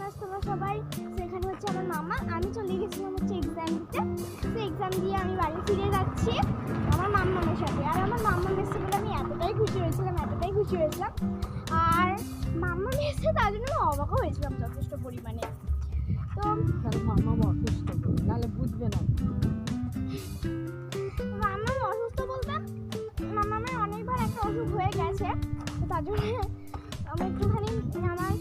আছো তোমরা সবাই? সেখানে হচ্ছে আমার মামা, আমি চলে গেছিলাম হচ্ছে এক্সাম দিতে। তো এক্সাম দিয়ে আমি বাড়ি ফিরে যাচ্ছি আমার মাম্মামের সাথে। আর আমার মাম্মাম এসে বলে আমি এতটাই খুশি হয়েছিলাম আর মাম্মাম এসে তার জন্য আমি অবাকও হয়েছিলাম যথেষ্ট পরিমাণে। তো মাম্মাম অসুস্থ, নাহলে বুঝবে না। মাম্মাম অসুস্থ বলতে মাম্মামের অনেকবার একটা অসুখ হয়ে গেছে, তো তার জন্য আমি একটুখানি আমার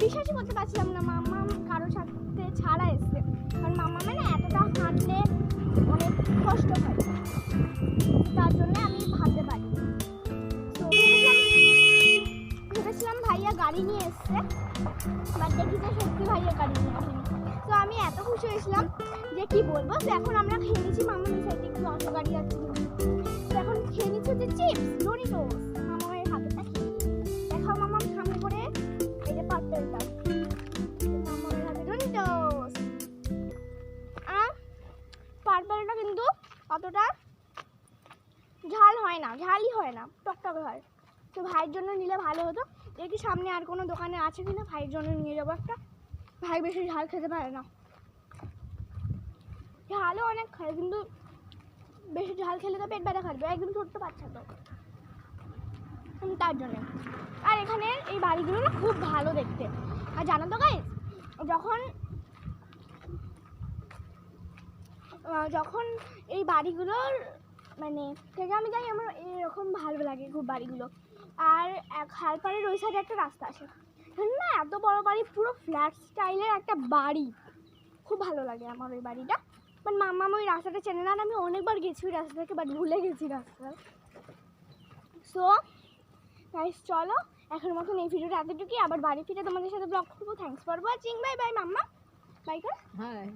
বিশ্বাসই করতে পারছিলাম না মাম্মাম কারোর সাথে ছাড়া এসছে। কারণ মাম্মামের না এতটা হাঁটলে অনেক কষ্ট হয়, তার জন্য আমি ভাবতে পারি। তো ভেবেছিলাম ভাইয়া গাড়ি নিয়ে এসছে, বাট দেখি যে সত্যি ভাইয়া গাড়ি নিয়ে আসেনি। তো আমি এত খুশি হয়েছিলাম যে কি বলবো। তো এখন আমরা খেয়ে নিচ্ছি, মাম্মামের সাথে একটু অটো গাড়ি যাচ্ছে। তো এখন খেয়ে নিচ্ছি হচ্ছে চিপস ডোরিটোস। মামামের হাতেটা খেয়ে দেখাও মামাম সামনে করে, এই যে পার্পেলটা মামামের হাতে ডোরিটোস। আর পার্পেলটা কিন্তু অতটা ঝালই হয় না, টকটকে হয়। তো ভাইয়ের জন্য নিলে ভালো হতো। দেখি সামনে আর কোনো দোকানে আছে কিনা, ভাইয়ের জন্য নিয়ে যাবো একটা। ভাই বেশি ঝাল খেতে পারে না, ঝালও অনেক খায় কিন্তু বেশি ঝাল খেলে তো পেট ব্যথা খাবে, একদম ছোট্ট বাচ্চা তো, তার জন্য। আর এখানে এই বাড়িগুলো না খুব ভালো দেখতে। আর জানো তো গাইস, যখন এই বাড়িগুলোর মানে থেকে আমি যাই, আমার এরকম ভালো লাগে খুব বাড়িগুলো। আর খালপাড়ের ওই সাইডে একটা রাস্তা আছে না, এত বড় বাড়ি, পুরো ফ্ল্যাট স্টাইলের একটা বাড়ি, খুব ভালো লাগে আমার ওই বাড়িটা। বাট মাম্মা ওই রাস্তাটা চেনে না, আমি অনেকবার গেছি ওই রাস্তা থেকে, বাট ভুলে গেছি রাস্তা। সো গাইস চলো এখন মতন এই ভিডিওটা এতটুকুই, আবার বাড়ি ফিরে তোমাদের সাথে ব্লগ করবো। Thanks for watching, bye bye mama, bye কর। হ্যাঁ।